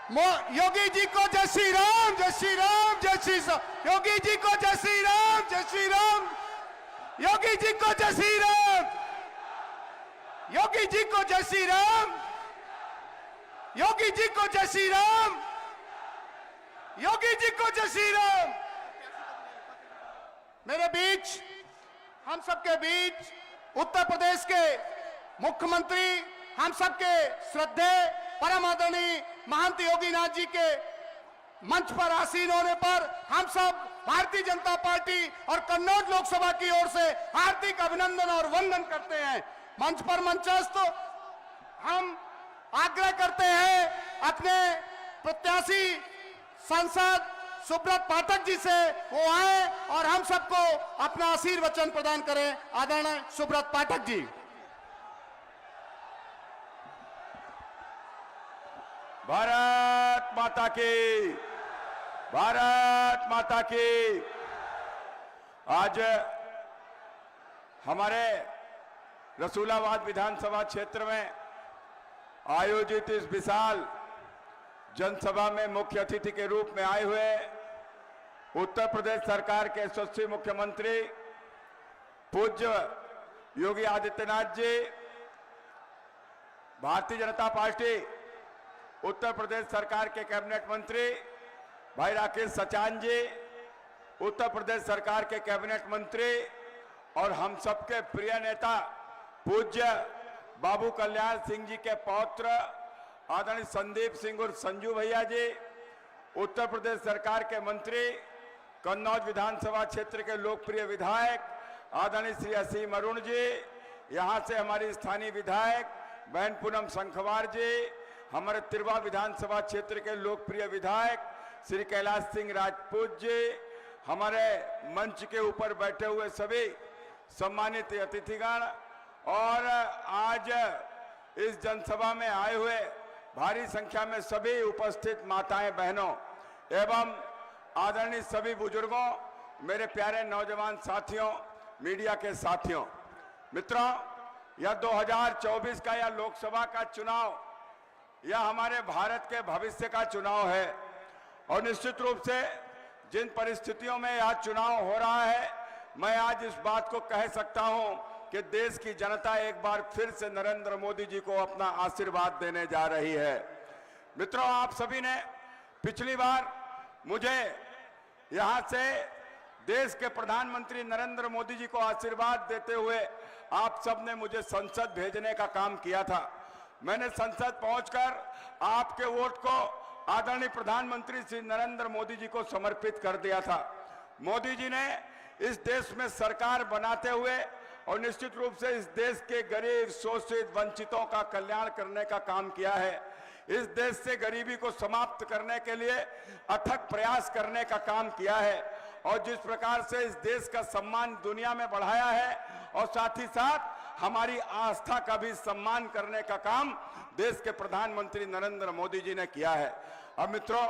योगी जी को जय श्री राम, जय श्री राम, जय श्री राम। योगी जी को जय श्री राम, जय श्री राम। योगी जी को जय श्री राम, योगी जी को जय श्री राम, योगी जी को जय श्री राम, योगी जी को जय श्री राम। मेरे बीच, हम सबके बीच उत्तर प्रदेश के मुख्यमंत्री, हम सबके श्रद्धेय परम आदरणीय महंत योगीनाथ जी के मंच पर आसीन होने पर हम सब भारतीय जनता पार्टी और कन्नौज लोकसभा की ओर से हार्दिक अभिनंदन और वंदन करते हैं। मंच पर मंचस्थ हम आग्रह करते हैं अपने प्रत्याशी सांसद सुब्रत पाठक जी से वो आए और हम सबको अपना आशीर्वचन प्रदान करें। आदरणीय सुब्रत पाठक जी। भारत माता की, भारत माता की। आज हमारे रसूलाबाद विधानसभा क्षेत्र में आयोजित इस विशाल जनसभा में मुख्य अतिथि के रूप में आए हुए उत्तर प्रदेश सरकार के यशस्वी मुख्यमंत्री पूज्य योगी आदित्यनाथ जी, भारतीय जनता पार्टी उत्तर प्रदेश सरकार के कैबिनेट मंत्री भाई राकेश सचान जी, उत्तर प्रदेश सरकार के कैबिनेट मंत्री और हम सबके प्रिय नेता पूज्य बाबू कल्याण सिंह जी के पौत्र आदरणीय संदीप सिंह और संजू भैया जी, उत्तर प्रदेश सरकार के मंत्री, कन्नौज विधानसभा क्षेत्र के लोकप्रिय विधायक आदरणीय श्री असीम अरुण जी, यहाँ से हमारी स्थानीय विधायक बहन पूनम शंखवार जी, हमारे तिरवा विधानसभा क्षेत्र के लोकप्रिय विधायक श्री कैलाश सिंह राजपूत जी, हमारे मंच के ऊपर बैठे हुए सभी सम्मानित अतिथिगण और आज इस जनसभा में आए हुए भारी संख्या में सभी उपस्थित माताएं बहनों एवं आदरणीय सभी बुजुर्गों, मेरे प्यारे नौजवान साथियों, मीडिया के साथियों, मित्रों, यह 2024 का यह लोकसभा का चुनाव यह हमारे भारत के भविष्य का चुनाव है और निश्चित रूप से जिन परिस्थितियों में यह चुनाव हो रहा है, मैं आज इस बात को कह सकता हूं कि देश की जनता एक बार फिर से नरेंद्र मोदी जी को अपना आशीर्वाद देने जा रही है। मित्रों, आप सभी ने पिछली बार मुझे यहां से देश के प्रधानमंत्री नरेंद्र मोदी जी को आशीर्वाद देते हुए आप सब ने मुझे संसद भेजने का काम किया था। मैंने संसद पहुंचकर आपके वोट को आदरणीय प्रधानमंत्री श्री नरेंद्र मोदी जी को समर्पित कर दिया था। मोदी जी ने इस देश में सरकार बनाते हुए और निश्चित रूप से इस देश के गरीब, शोषित, वंचितों का कल्याण करने का काम किया है। इस देश से गरीबी को समाप्त करने के लिए अथक प्रयास करने का काम किया है और जिस प्रकार से इस देश का सम्मान दुनिया में बढ़ाया है और साथ ही साथ हमारी आस्था का भी सम्मान करने का काम देश के प्रधानमंत्री नरेंद्र मोदी जी ने किया है। अब मित्रों,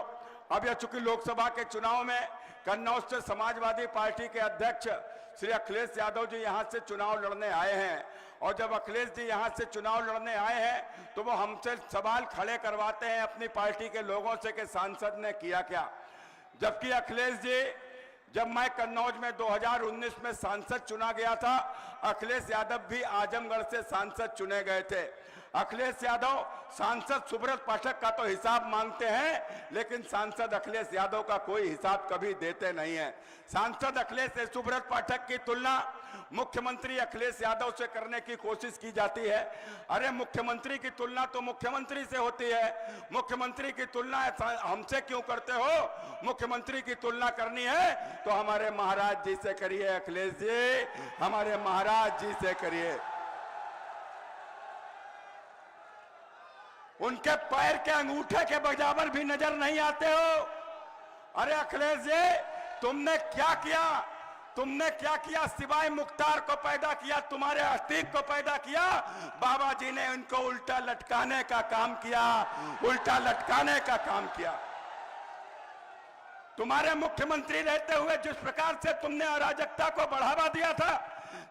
अब यह चूंकि लोकसभा के चुनाव में कन्नौज से समाजवादी पार्टी के अध्यक्ष श्री अखिलेश यादव जी यहां से चुनाव लड़ने आए हैं और जब अखिलेश जी यहां से चुनाव लड़ने आए हैं तो वो हमसे सवाल खड़े करवाते हैं अपनी पार्टी के लोगों से कि सांसद ने किया क्या, जबकि अखिलेश जी, जब मैं कन्नौज में 2019 में सांसद चुना गया था, अखिलेश यादव भी आजमगढ़ से सांसद चुने गए थे। अखिलेश यादव सांसद सुब्रत पाठक का तो हिसाब मांगते हैं, लेकिन सांसद अखिलेश यादव का कोई हिसाब कभी देते नहीं है। सांसद अखिलेश सुब्रत पाठक की तुलना मुख्यमंत्री अखिलेश यादव से करने की कोशिश की जाती है। अरे मुख्यमंत्री की तुलना तो मुख्यमंत्री से होती है, मुख्यमंत्री की तुलना हमसे क्यों करते हो? मुख्यमंत्री की तुलना करनी है तो हमारे महाराज जी से करिए अखिलेश जी, हमारे महाराज जी से करिए। उनके पैर के अंगूठे के बराबर भी नजर नहीं आते हो। अरे अखिलेश जी, तुमने क्या किया? तुमने क्या किया? सिवाय मुख्तार को पैदा किया, तुम्हारे अतीक को पैदा किया, बाबा जी ने उनको उल्टा लटकाने का काम किया, उल्टा लटकाने का काम किया। तुम्हारे मुख्यमंत्री रहते हुए जिस प्रकार से तुमने अराजकता को बढ़ावा दिया था,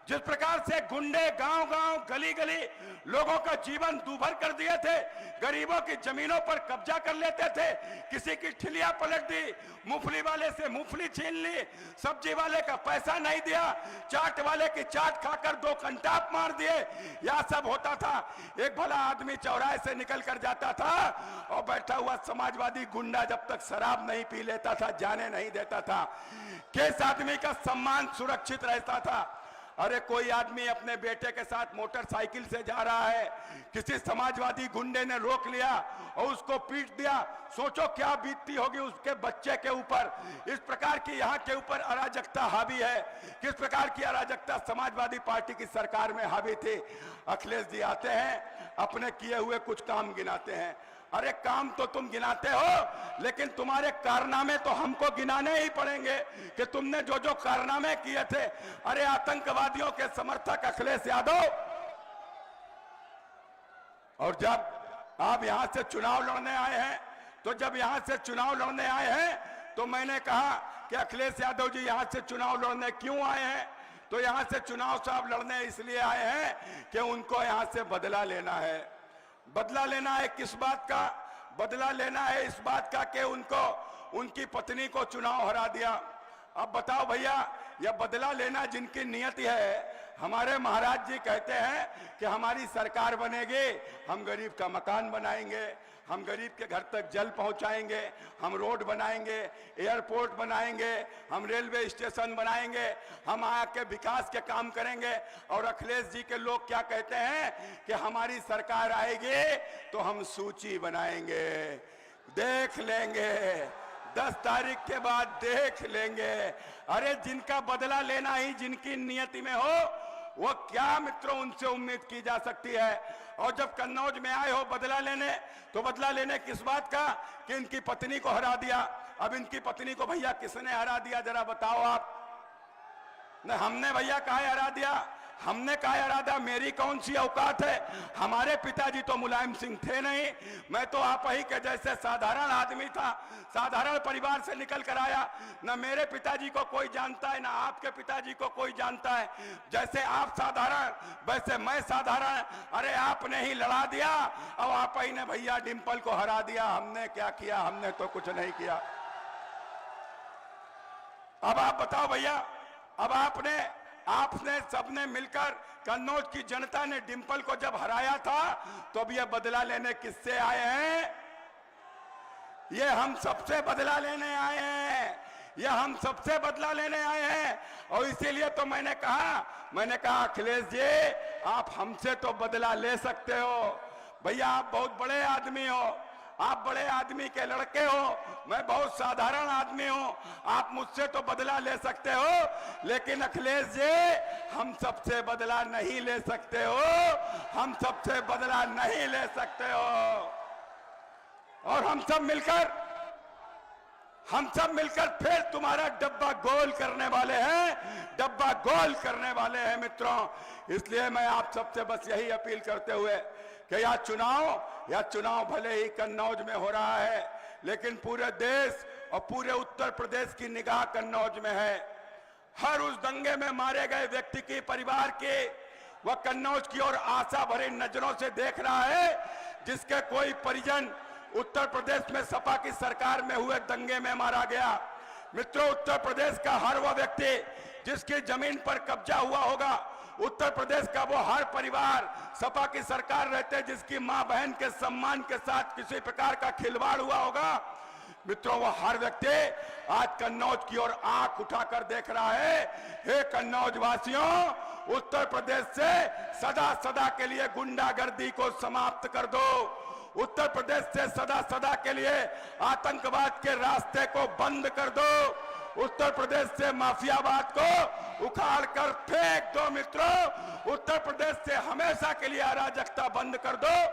जिस प्रकार से गुंडे गांव गांव गली गली लोगों का जीवन दूभर कर दिए थे, गरीबों की जमीनों पर कब्जा कर लेते थे, किसी की ठिलिया पलट दी, मूंगफली वाले से मूंगफली छीन ली, सब्जी वाले का पैसा नहीं दिया, चाट वाले की चाट खाकर 2 कंटाप मार दिए, यह सब होता था। एक भला आदमी चौराहे से निकल कर जाता था और बैठा हुआ समाजवादी गुंडा जब तक शराब नहीं पी लेता था जाने नहीं देता था, किस आदमी का सम्मान सुरक्षित रहता था। अरे कोई आदमी अपने बेटे के साथ मोटरसाइकिल से जा रहा है, किसी समाजवादी गुंडे ने रोक लिया और उसको पीट दिया, सोचो क्या बीतती होगी उसके बच्चे के ऊपर। इस प्रकार की यहाँ के ऊपर अराजकता हावी है, किस प्रकार की अराजकता समाजवादी पार्टी की सरकार में हावी थी। अखिलेश जी आते हैं, अपने किए हुए कुछ काम गिनाते हैं। अरे काम तो तुम गिनाते हो, लेकिन तुम्हारे कारनामे तो हमको गिनाने ही पड़ेंगे कि तुमने जो जो कारनामे किए थे। अरे आतंकवादियों के समर्थक अखिलेश यादव, और जब आप यहां से चुनाव लड़ने आए हैं, तो जब यहां से चुनाव लड़ने आए हैं तो मैंने कहा कि अखिलेश यादव जी यहां से चुनाव लड़ने क्यों आए हैं? तो यहां से चुनाव साहब लड़ने इसलिए आए हैं कि उनको यहां से बदला लेना है। बदला लेना है किस बात का? बदला लेना है इस बात का कि उनको उनकी पत्नी को चुनाव हरा दिया। अब बताओ भैया, यह बदला लेना जिनकी नियति है। हमारे महाराज जी कहते हैं कि हमारी सरकार बनेगी, हम गरीब का मकान बनाएंगे, हम गरीब के घर तक जल पहुंचाएंगे, हम रोड बनाएंगे, एयरपोर्ट बनाएंगे, हम रेलवे स्टेशन बनाएंगे, हम आके विकास के काम करेंगे। और अखिलेश जी के लोग क्या कहते हैं कि हमारी सरकार आएगी तो हम सूची बनाएंगे, देख लेंगे, 10 तारीख के बाद देख लेंगे। अरे जिनका बदला लेना ही जिनकी नियति में हो, वो क्या मित्रों उनसे उम्मीद की जा सकती है? और जब कन्नौज में आए हो बदला लेने, तो बदला लेने किस बात का? कि इनकी पत्नी को हरा दिया। अब इनकी पत्नी को भैया किसने हरा दिया, जरा बताओ आप। न हमने भैया काहे हरा दिया, हमने काहे हरा दिया? मेरी कौन सी औकात है? हमारे पिताजी तो मुलायम सिंह थे नहीं, मैं तो आप ही के जैसे साधारण आदमी था, साधारण परिवार से निकल कर आया। न मेरे पिताजी को कोई जानता है, ना आपके पिताजी को कोई जानता है। जैसे आप साधारण वैसे मैं साधारण। अरे आपने ही लड़ा दिया और आप ही ने भैया डिंपल को हरा दिया। हमने क्या किया? हमने तो कुछ नहीं किया। अब आप बताओ भैया, अब आपने सबने मिलकर, कन्नौज की जनता ने डिंपल को जब हराया था, तो अब ये बदला लेने किससे आए हैं? ये हम सबसे बदला लेने आए हैं, ये हम सबसे बदला लेने आए हैं। और इसीलिए तो मैंने कहा अखिलेश जी आप हमसे तो बदला ले सकते हो भैया, आप बहुत बड़े आदमी हो, आप बड़े आदमी के लड़के हो, मैं बहुत साधारण आदमी हूं, आप मुझसे तो बदला ले सकते हो, लेकिन अखिलेश जी हम सबसे बदला नहीं ले सकते हो, हम सबसे बदला नहीं ले सकते हो। और हम सब मिलकर फिर तुम्हारा डब्बा गोल करने वाले हैं, डब्बा गोल करने वाले हैं मित्रों। इसलिए मैं आप सबसे बस यही अपील करते हुए कि यह चुनाव भले ही कन्नौज में हो रहा है, लेकिन पूरे देश और पूरे उत्तर प्रदेश की निगाह कन्नौज में है। हर उस दंगे में मारे गए व्यक्ति के परिवार के वह कन्नौज की ओर आशा भरी नजरों से देख रहा है, जिसके कोई परिजन उत्तर प्रदेश में सपा की सरकार में हुए दंगे में मारा गया। मित्रों, उत्तर प्रदेश का हर वह व्यक्ति जिसकी जमीन पर कब्जा हुआ होगा, उत्तर प्रदेश का वो हर परिवार सपा की सरकार रहते जिसकी मां बहन के सम्मान के साथ किसी प्रकार का खिलवाड़ हुआ होगा, मित्रों वो हर व्यक्ति आज कन्नौज की ओर आंख उठाकर देख रहा है। हे कन्नौज वासियों, उत्तर प्रदेश से सदा सदा के लिए गुंडागर्दी को समाप्त कर दो, उत्तर प्रदेश से सदा सदा के लिए आतंकवाद के रास्ते को बंद कर दो, उत्तर प्रदेश से माफियावाद को उखाड़ कर फेंक दो मित्रों, उत्तर प्रदेश से हमेशा के लिए अराजकता बंद कर दो।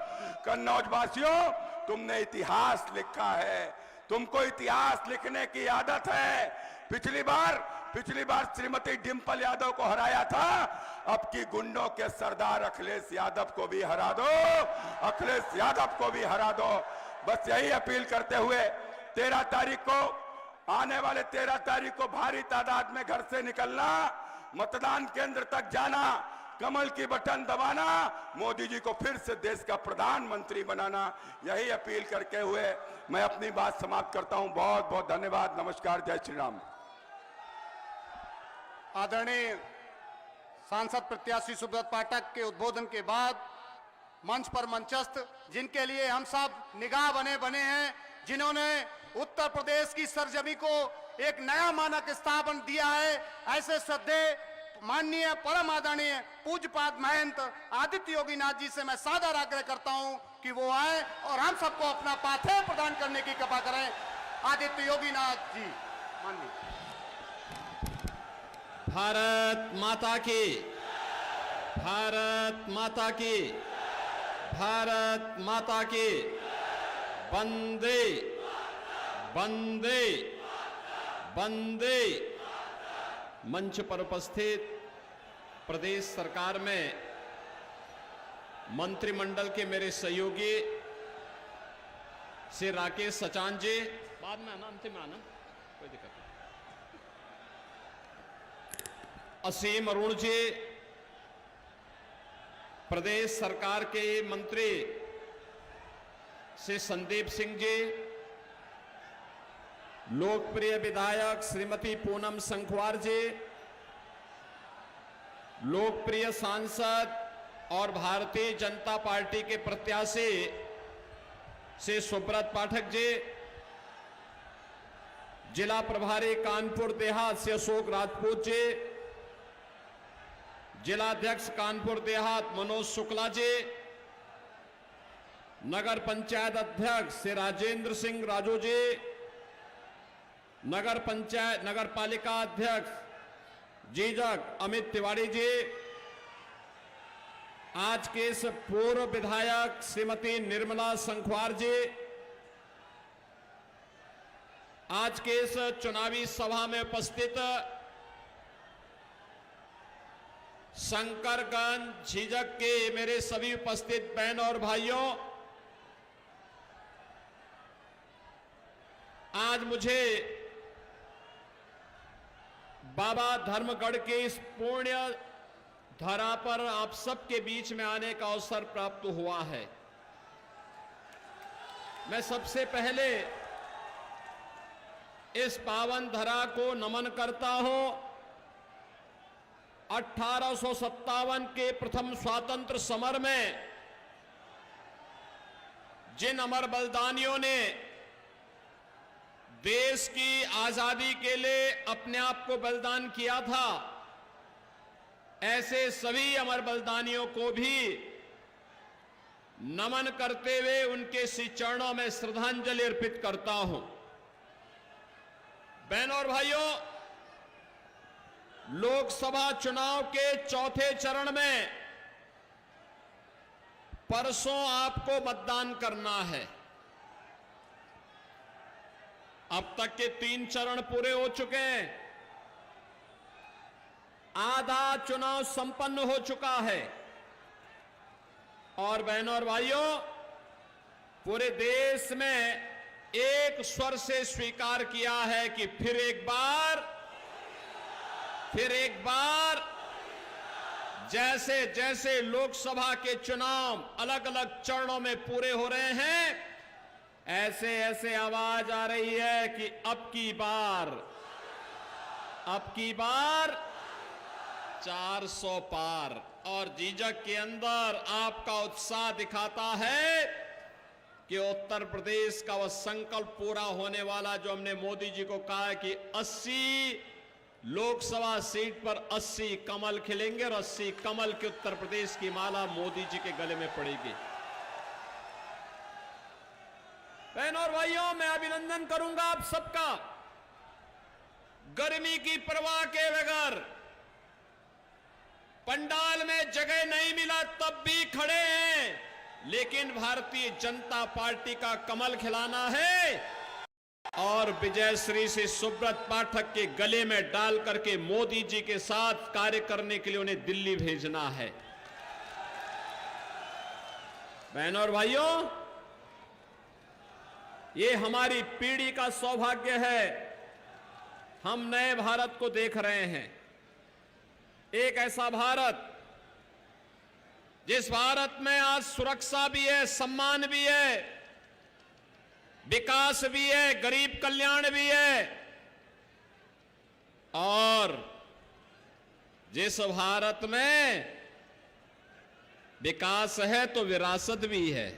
कन्नौज वासियों, तुमने इतिहास लिखा है, तुमको इतिहास लिखने की आदत है। पिछली बार श्रीमती डिंपल यादव को हराया था, अब की गुंडों के सरदार अखिलेश यादव को भी हरा दो, अखिलेश यादव को भी हरा दो। बस यही अपील करते हुए 13 तारीख को, आने वाले 13 तारीख को भारी तादाद में घर से निकलना मतदान केंद्र तक जाना, कमल की बटन दबाना, मोदी जी को फिर से देश का प्रधानमंत्री बनाना, यही अपील करके हुए मैं अपनी बात समाप्त करता हूं। बहुत बहुत धन्यवाद। नमस्कार। जय श्री राम। आदरणीय सांसद प्रत्याशी सुब्रत पाठक के उद्बोधन के बाद मंच पर मंचस्थ जिनके लिए हम सब निगाह बने हैं, जिन्होंने उत्तर प्रदेश की सरजमी को एक नया मानक स्थापन दिया है, ऐसे श्रद्धेय माननीय परम आदरणीय पूज्यपाद महंत आदित्य योगी नाथ जी से मैं सादर आग्रह करता हूं कि वो आए और हम सबको अपना पाथेय प्रदान करने की कृपा करें। आदित्य योगी नाथ जी माननीय। भारत माता की, भारत माता की, भारत माता की। वंदे वंदे वंदे। मंच पर उपस्थित प्रदेश सरकार में मंत्रिमंडल के मेरे सहयोगी श्री राकेश सचान जी, बाद में आना, अंतिम में आना, कोई दिक्कत नहीं, असीम अरुण जी, प्रदेश सरकार के मंत्री श्री संदीप सिंह जी, लोकप्रिय विधायक श्रीमती पूनम संखवार जी, लोकप्रिय सांसद और भारतीय जनता पार्टी के प्रत्याशी श्री सुब्रत पाठक जी, जिला प्रभारी कानपुर देहात से अशोक राजपूत जी, जिलाध्यक्ष कानपुर देहात मनोज शुक्ला जी, नगर पंचायत अध्यक्ष श्री राजेंद्र सिंह राजू जी, नगर पालिका अध्यक्ष जीजक अमित तिवारी जी, आज के इस पूर्व विधायक श्रीमती निर्मला संखवार जी, आज के इस चुनावी सभा में उपस्थित शंकरगंज झीझक के मेरे सभी उपस्थित बहन और भाइयों, आज मुझे बाबा धर्मगढ़ के इस पुण्य धरा पर आप सबके बीच में आने का अवसर प्राप्त हुआ है। मैं सबसे पहले इस पावन धरा को नमन करता हूं। 1857 के प्रथम स्वतंत्र समर में जिन अमर बलिदानियों ने देश की आजादी के लिए अपने आप को बलिदान किया था, ऐसे सभी अमर बलिदानियों को भी नमन करते हुए उनके श्री चरणों में श्रद्धांजलि अर्पित करता हूं। बहनों और भाइयों, लोकसभा चुनाव के चौथे चरण में परसों आपको मतदान करना है। अब तक के 3 चरण पूरे हो चुके हैं, आधा चुनाव संपन्न हो चुका है और बहनों और भाइयों, पूरे देश में एक स्वर से स्वीकार किया है कि फिर एक बार जैसे जैसे लोकसभा के चुनाव अलग अलग चरणों में पूरे हो रहे हैं, ऐसे ऐसे आवाज आ रही है कि अब की बार 400 पार। और झीझक के अंदर आपका उत्साह दिखाता है कि उत्तर प्रदेश का वह संकल्प पूरा होने वाला जो हमने मोदी जी को कहा है कि 80 लोकसभा सीट पर 80 कमल खिलेंगे और 80 कमल के उत्तर प्रदेश की माला मोदी जी के गले में पड़ेगी। बहनों और भाइयों, मैं अभिनंदन करूंगा आप सबका। गर्मी की परवाह के बगैर पंडाल में जगह नहीं मिला तब भी खड़े हैं, लेकिन भारतीय जनता पार्टी का कमल खिलाना है और विजयश्री से सुब्रत पाठक के गले में डाल करके मोदी जी के साथ कार्य करने के लिए उन्हें दिल्ली भेजना है। बहनों और भाइयों, ये हमारी पीढ़ी का सौभाग्य है। हम नए भारत को देख रहे हैं। एक ऐसा भारत जिस भारत में आज सुरक्षा भी है, सम्मान भी है, विकास भी है, गरीब कल्याण भी है, और जिस भारत में विकास है तो विरासत भी है,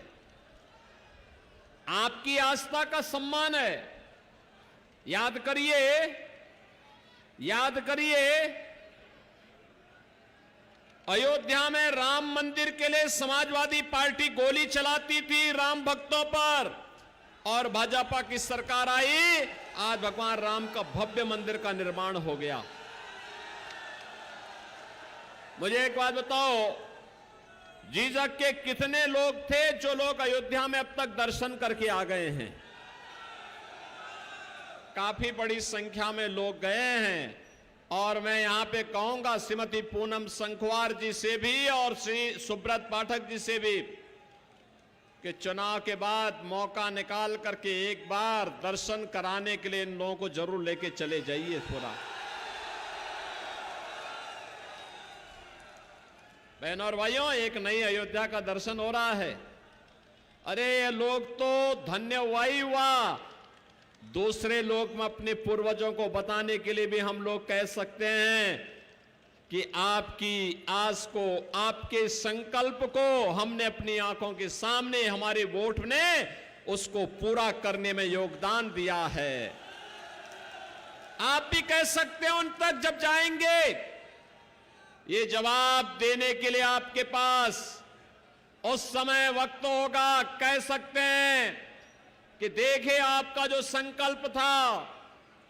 आपकी आस्था का सम्मान है। याद करिए अयोध्या में राम मंदिर के लिए समाजवादी पार्टी गोली चलाती थी राम भक्तों पर, और भाजपा की सरकार आई, आज भगवान राम का भव्य मंदिर का निर्माण हो गया। मुझे एक बात बताओ, जीसस के कितने लोग थे जो लोग अयोध्या में अब तक दर्शन करके आ गए हैं? काफी बड़ी संख्या में लोग गए हैं। और मैं यहां पे कहूंगा श्रीमती पूनम संखवार जी से भी और श्री सुब्रत पाठक जी से भी कि चुनाव के बाद मौका निकाल करके एक बार दर्शन कराने के लिए इन लोगों को जरूर लेके चले जाइए। थोड़ा बहनों और भाइयों, एक नई अयोध्या का दर्शन हो रहा है। अरे ये लोग तो धन्य हुआ, दूसरे लोग में अपने पूर्वजों को बताने के लिए भी हम लोग कह सकते हैं कि आपकी आस को, आपके संकल्प को हमने अपनी आंखों के सामने, हमारे वोट ने उसको पूरा करने में योगदान दिया है। आप भी कह सकते हैं उन तक जब जाएंगे, ये जवाब देने के लिए आपके पास उस समय वक्त होगा। कह सकते हैं कि देखिए आपका जो संकल्प था,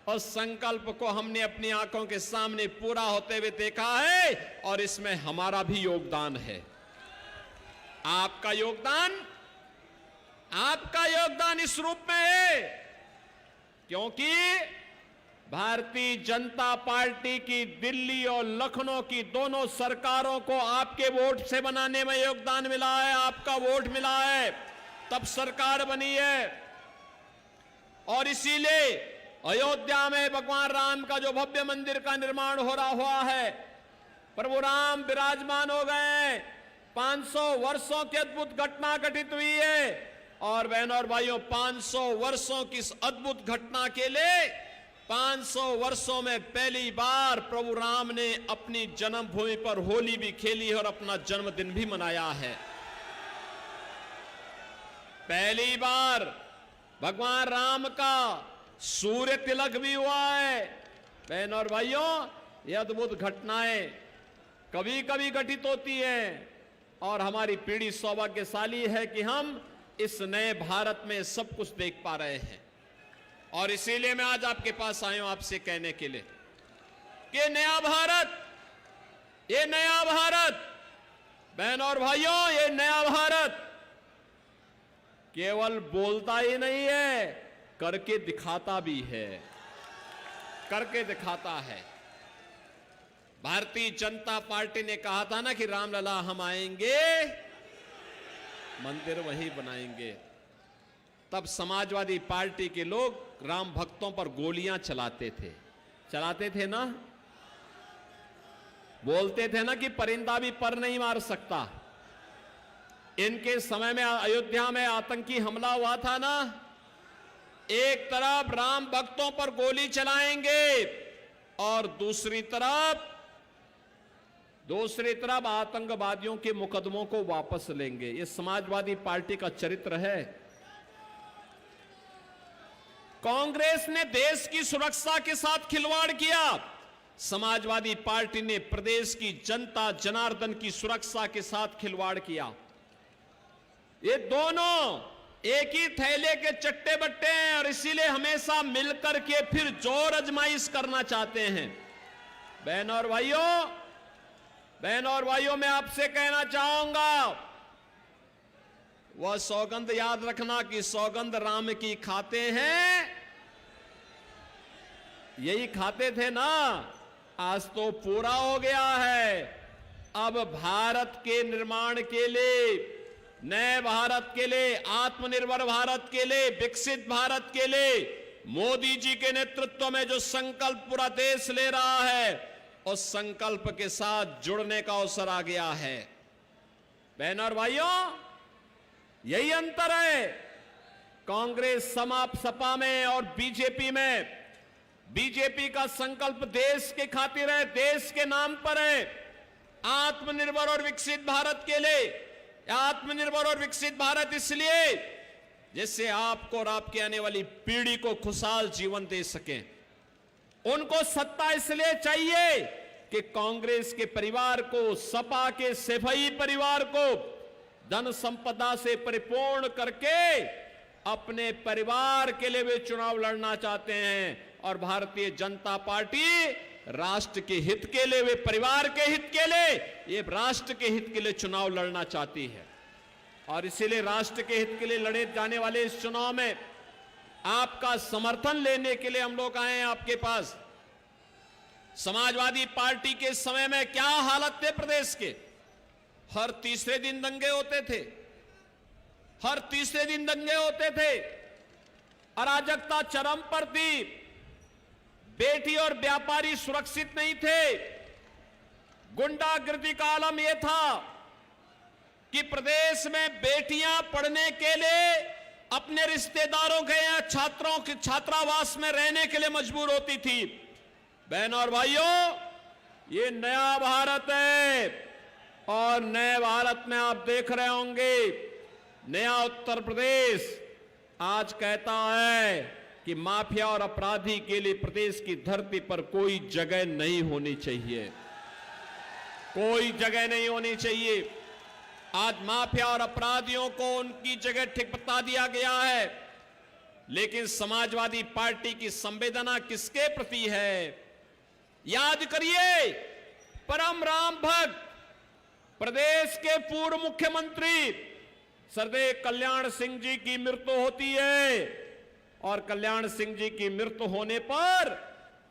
उस संकल्प को हमने अपनी आंखों के सामने पूरा होते हुए देखा है, और इसमें हमारा भी योगदान है। आपका योगदान इस रूप में है क्योंकि भारतीय जनता पार्टी की दिल्ली और लखनऊ की दोनों सरकारों को आपके वोट से बनाने में योगदान मिला है, आपका वोट मिला है, तब सरकार बनी है। और इसीलिए अयोध्या में भगवान राम का जो भव्य मंदिर का निर्माण हो रहा हुआ है, प्रभु राम विराजमान हो गए। 500 वर्षों की अद्भुत घटना घटित हुई है। और बहनों और भाइयों, 500 वर्षों की इस अद्भुत घटना के लिए 500 वर्षों में पहली बार प्रभु राम ने अपनी जन्मभूमि पर होली भी खेली और अपना जन्मदिन भी मनाया है। पहली बार भगवान राम का सूर्य तिलक भी हुआ है। बहनों और भाइयों, ये अद्भुत घटनाएं कभी कभी घटित होती हैं, और हमारी पीढ़ी सौभाग्यशाली है कि हम इस नए भारत में सब कुछ देख पा रहे हैं। और इसीलिए मैं आज आपके पास आया हूं आपसे कहने के लिए कि ये नया भारत, बहनों और भाइयों, ये नया भारत केवल बोलता ही नहीं है, करके दिखाता भी है, करके दिखाता है। भारतीय जनता पार्टी ने कहा था ना कि रामलला हम आएंगे, मंदिर वहीं बनाएंगे। तब समाजवादी पार्टी के लोग राम भक्तों पर गोलियां चलाते थे ना, बोलते थे ना कि परिंदा भी पर नहीं मार सकता। इनके समय में अयोध्या में आतंकी हमला हुआ था ना, एक तरफ राम भक्तों पर गोली चलाएंगे और दूसरी तरफ आतंकवादियों के मुकदमों को वापस लेंगे। ये समाजवादी पार्टी का चरित्र है। कांग्रेस ने देश की सुरक्षा के साथ खिलवाड़ किया, समाजवादी पार्टी ने प्रदेश की जनता जनार्दन की सुरक्षा के साथ खिलवाड़ किया। ये दोनों एक ही थैले के चट्टे बट्टे हैं और इसीलिए हमेशा मिलकर के फिर जोर आजमाइश करना चाहते हैं। बहनों और भाइयों, मैं आपसे कहना चाहूंगा, वह सौगंध याद रखना कि सौगंध राम की खाते हैं, यही खाते थे ना, आज तो पूरा हो गया है। अब भारत के निर्माण के लिए, नए भारत के लिए, आत्मनिर्भर भारत के लिए, विकसित भारत के लिए मोदी जी के नेतृत्व में जो संकल्प पूरा देश ले रहा है, उस संकल्प के साथ जुड़ने का अवसर आ गया है। बहनों और भाइयों, यही अंतर है कांग्रेस सपा में और बीजेपी में। बीजेपी का संकल्प देश के खातिर है, देश के नाम पर है, आत्मनिर्भर और विकसित भारत के लिए। आत्मनिर्भर और विकसित भारत इसलिए जिससे आपको और आपकी आने वाली पीढ़ी को खुशहाल जीवन दे सकें। उनको सत्ता इसलिए चाहिए कि कांग्रेस के परिवार को, सपा के सफाई परिवार को धन संपदा से परिपूर्ण करके अपने परिवार के लिए वे चुनाव लड़ना चाहते हैं। और भारतीय जनता पार्टी राष्ट्र के हित के लिए, वे परिवार के हित के लिए, ये राष्ट्र के हित के लिए चुनाव लड़ना चाहती है। और इसीलिए राष्ट्र के हित के लिए लड़े जाने वाले इस चुनाव में आपका समर्थन लेने के लिए हम लोग आए हैं आपके पास। समाजवादी पार्टी के समय में क्या हालत थे प्रदेश के? हर तीसरे दिन दंगे होते थे, हर तीसरे दिन दंगे होते थे, अराजकता चरम पर थी, बेटी और व्यापारी सुरक्षित नहीं थे, गुंडागर्दी का आलम यह था कि प्रदेश में बेटियां पढ़ने के लिए अपने रिश्तेदारों के या छात्रों के छात्रावास में रहने के लिए मजबूर होती थी। बहनों और भाइयों, ये नया भारत है और नए भारत में आप देख रहे होंगे नया उत्तर प्रदेश आज कहता है कि माफिया और अपराधी के लिए प्रदेश की धरती पर कोई जगह नहीं होनी चाहिए, कोई जगह नहीं होनी चाहिए। आज माफिया और अपराधियों को उनकी जगह ठीक बता दिया गया है, लेकिन समाजवादी पार्टी की संवेदना किसके प्रति है? याद करिए, परम राम भक्त प्रदेश के पूर्व मुख्यमंत्री सरदेव कल्याण सिंह जी की मृत्यु होती है और कल्याण सिंह जी की मृत्यु होने पर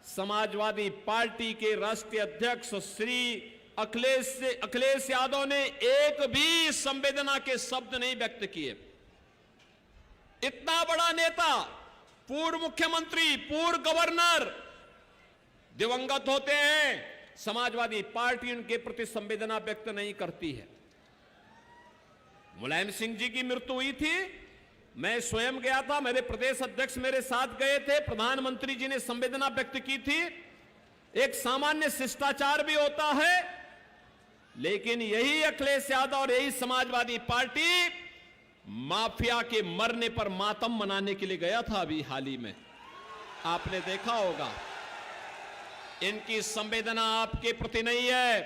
समाजवादी पार्टी के राष्ट्रीय अध्यक्ष श्री अखिलेश यादव ने एक भी संवेदना के शब्द नहीं व्यक्त किए। इतना बड़ा नेता, पूर्व मुख्यमंत्री, पूर्व गवर्नर दिवंगत होते हैं, समाजवादी पार्टी उनके प्रति संवेदना व्यक्त नहीं करती है। मुलायम सिंह जी की मृत्यु हुई थी, मैं स्वयं गया था, मेरे प्रदेश अध्यक्ष मेरे साथ गए थे, प्रधानमंत्री जी ने संवेदना व्यक्त की थी। एक सामान्य शिष्टाचार भी होता है, लेकिन यही अखिलेश यादव और यही समाजवादी पार्टी माफिया के मरने पर मातम मनाने के लिए गया था अभी हाल ही में, आपने देखा होगा। इनकी संवेदना आपके प्रति नहीं है,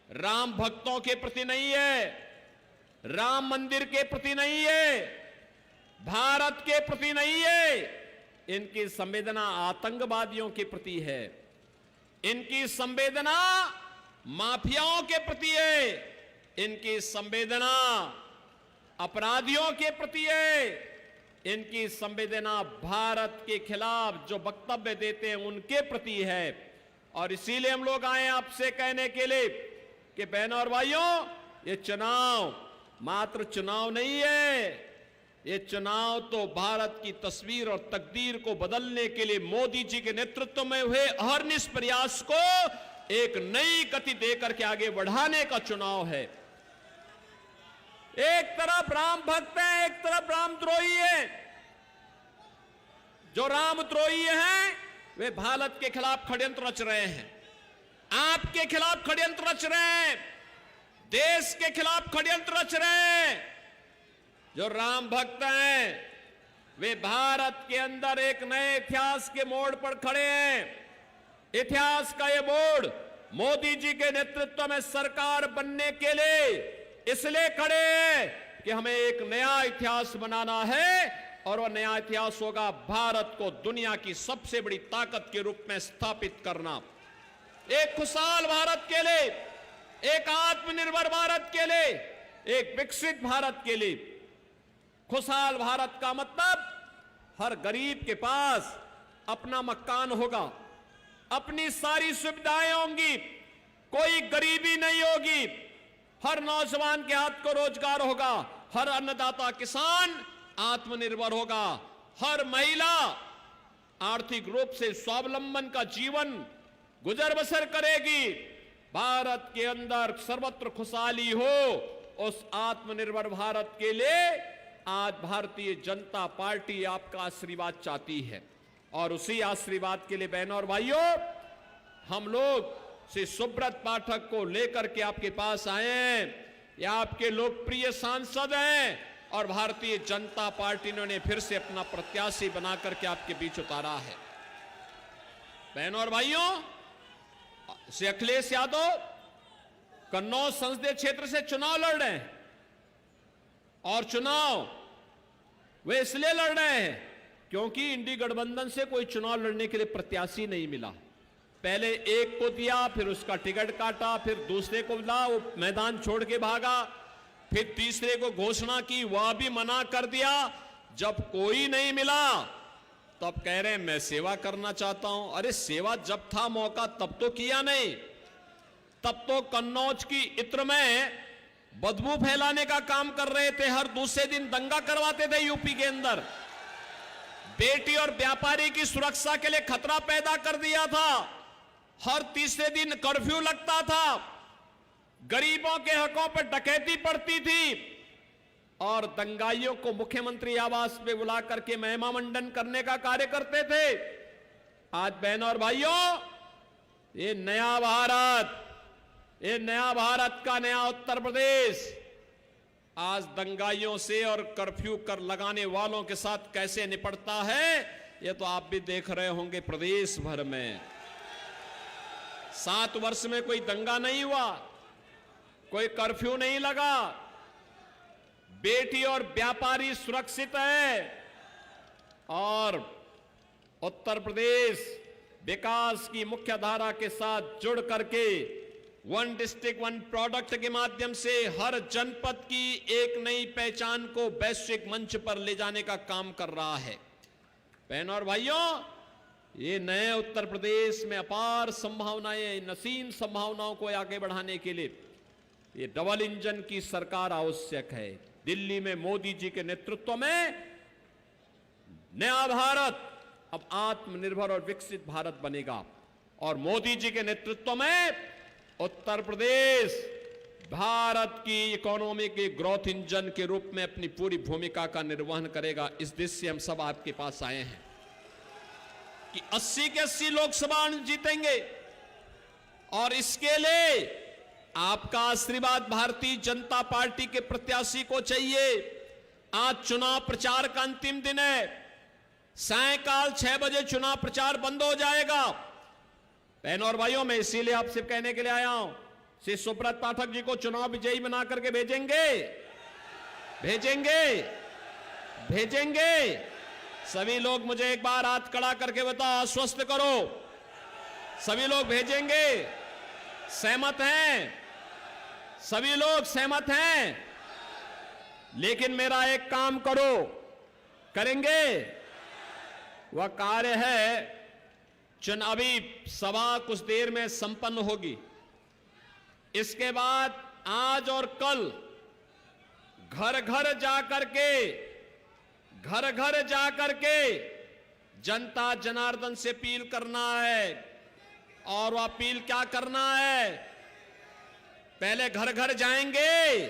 राम भक्तों के प्रति नहीं है, राम मंदिर के प्रति नहीं है, भारत के प्रति नहीं है। इनकी संवेदना आतंकवादियों के प्रति है, इनकी संवेदना माफियाओं के प्रति है, इनकी संवेदना अपराधियों के प्रति है, इनकी संवेदना भारत के खिलाफ जो वक्तव्य देते हैं उनके प्रति है। और इसीलिए हम लोग आए आपसे कहने के लिए कि बहनों और भाइयों, ये चुनाव मात्र चुनाव नहीं है, ये चुनाव तो भारत की तस्वीर और तकदीर को बदलने के लिए मोदी जी के नेतृत्व में हुए अहर्निश प्रयास को एक नई गति देकर के आगे बढ़ाने का चुनाव है। एक तरफ राम भक्त है, एक तरफ रामद्रोही है। जो रामद्रोही हैं वे भारत के खिलाफ षड्यंत्र रच रहे हैं, आपके खिलाफ षड्यंत्र रच रहे हैं, देश के खिलाफ षड्यंत्र रच रहे हैं। जो राम भक्त हैं वे भारत के अंदर एक नए इतिहास के मोड़ पर खड़े हैं। इतिहास का ये मोड़ मोदी जी के नेतृत्व में सरकार बनने के लिए इसलिए खड़े हैं कि हमें एक नया इतिहास बनाना है, और वह नया इतिहास होगा भारत को दुनिया की सबसे बड़ी ताकत के रूप में स्थापित करना। एक खुशहाल भारत के लिए, एक आत्मनिर्भर भारत के लिए, एक विकसित भारत के लिए। खुशहाल भारत का मतलब हर गरीब के पास अपना मकान होगा, अपनी सारी सुविधाएं होंगी, कोई गरीबी नहीं होगी, हर नौजवान के हाथ को रोजगार होगा, हर अन्नदाता किसान आत्मनिर्भर होगा, हर महिला आर्थिक रूप से स्वावलंबन का जीवन गुजर बसर करेगी, भारत के अंदर सर्वत्र खुशहाली हो, उस आत्मनिर्भर भारत के लिए आज भारतीय जनता पार्टी आपका आशीर्वाद चाहती है। और उसी आशीर्वाद के लिए बहनों और भाइयों, हम लोग श्री सुब्रत पाठक को लेकर के आपके पास आए हैं। ये आपके लोकप्रिय सांसद हैं और भारतीय जनता पार्टी ने उन्हें फिर से अपना प्रत्याशी बना करके आपके बीच उतारा है। बहनों और भाइयों, श्री अखिलेश यादव कन्नौज संसदीय क्षेत्र से चुनाव लड़ रहे हैं और चुनाव वे इसलिए लड़ रहे हैं क्योंकि इंडी गठबंधन से कोई चुनाव लड़ने के लिए प्रत्याशी नहीं मिला। पहले एक को दिया, फिर उसका टिकट काटा, फिर दूसरे को मिला, वो मैदान छोड़ के भागा, फिर तीसरे को घोषणा की, वह भी मना कर दिया। जब कोई नहीं मिला तब कह रहे हैं मैं सेवा करना चाहता हूं। अरे सेवा जब था मौका तब तो किया नहीं, तब तो कन्नौज की इत्र में बदबू फैलाने का काम कर रहे थे, हर दूसरे दिन दंगा करवाते थे यूपी के अंदर, बेटी और व्यापारी की सुरक्षा के लिए खतरा पैदा कर दिया था, हर तीसरे दिन कर्फ्यू लगता था, गरीबों के हकों पर डकैती पड़ती थी और दंगाइयों को मुख्यमंत्री आवास पे बुला करके महिमा मंडन करने का कार्य करते थे। आज बहनों और भाइयों, ये नया भारत, ये नया भारत का नया उत्तर प्रदेश आज दंगाइयों से और कर्फ्यू कर लगाने वालों के साथ कैसे निपटता है, ये तो आप भी देख रहे होंगे। प्रदेश भर में 7 वर्ष में कोई दंगा नहीं हुआ, कोई कर्फ्यू नहीं लगा, बेटी और व्यापारी सुरक्षित है और उत्तर प्रदेश विकास की मुख्य धारा के साथ जुड़ करके वन डिस्ट्रिक्ट वन प्रोडक्ट के माध्यम से हर जनपद की एक नई पहचान को वैश्विक मंच पर ले जाने का काम कर रहा है। बहनों और भाइयों, ये नए उत्तर प्रदेश में अपार संभावनाएं, नसीन संभावनाओं को आगे बढ़ाने के लिए ये डबल इंजन की सरकार आवश्यक है। दिल्ली में मोदी जी के नेतृत्व में नया भारत अब आत्मनिर्भर और विकसित भारत बनेगा और मोदी जी के नेतृत्व में उत्तर प्रदेश भारत की इकोनॉमी के ग्रोथ इंजन के रूप में अपनी पूरी भूमिका का निर्वहन करेगा। इस दृष्टि से हम सब आपके पास आए हैं कि 80 के 80 लोकसभा जीतेंगे और इसके लिए आपका आशीर्वाद भारतीय जनता पार्टी के प्रत्याशी को चाहिए। आज चुनाव प्रचार का अंतिम दिन है, सायंकाल 6 बजे चुनाव प्रचार बंद हो जाएगा। बहनों और भाइयों, मैं इसीलिए आपसे कहने के लिए आया हूं, श्री सुब्रत पाठक जी को चुनाव विजयी बना करके भेजेंगे, भेजेंगे, भेजेंगे। सभी लोग मुझे एक बार हाथ खड़ा करके बताओ, आश्वस्त करो। सभी लोग भेजेंगे, सहमत हैं? सभी लोग सहमत हैं? लेकिन मेरा एक काम करो, करेंगे? वह कार्य है, चुनावी सभा कुछ देर में संपन्न होगी। इसके बाद आज और कल घर घर जाकर के जनता जनार्दन से अपील करना है। और वह अपील क्या करना है? पहले घर घर जाएंगे,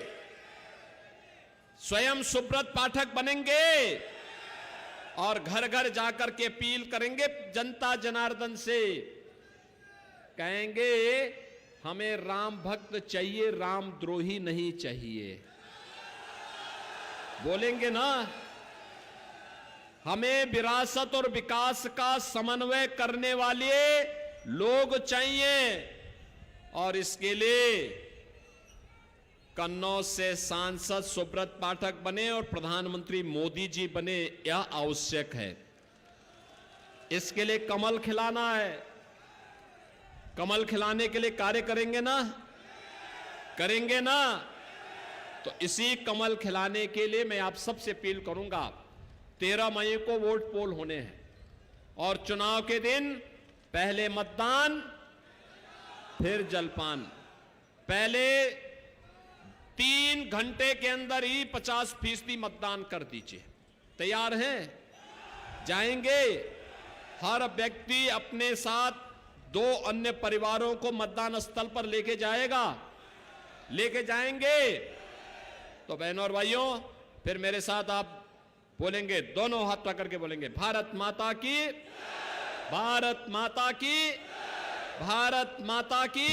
स्वयं सुब्रत पाठक बनेंगे और घर घर जाकर के अपील करेंगे जनता जनार्दन से। कहेंगे हमें राम भक्त चाहिए, राम द्रोही नहीं चाहिए। बोलेंगे ना? हमें विरासत और विकास का समन्वय करने वाले लोग चाहिए और इसके लिए कन्नौज से सांसद सुब्रत पाठक बने और प्रधानमंत्री मोदी जी बने, यह आवश्यक है। इसके लिए कमल खिलाना है। कमल खिलाने के लिए कार्य करेंगे ना? करेंगे ना? तो इसी कमल खिलाने के लिए मैं आप सबसे अपील करूंगा, 13 मई को वोट पोल होने हैं और चुनाव के दिन पहले मतदान फिर जलपान। पहले 3 घंटे के अंदर ही 50% मतदान कर दीजिए। तैयार हैं? जाएंगे? हर व्यक्ति अपने साथ 2 अन्य परिवारों को मतदान स्थल पर लेके जाएंगे। तो बहनों और भाइयों, फिर मेरे साथ आप बोलेंगे, दोनों हाथ पकड़ के बोलेंगे, भारत माता की, भारत माता की, भारत माता की।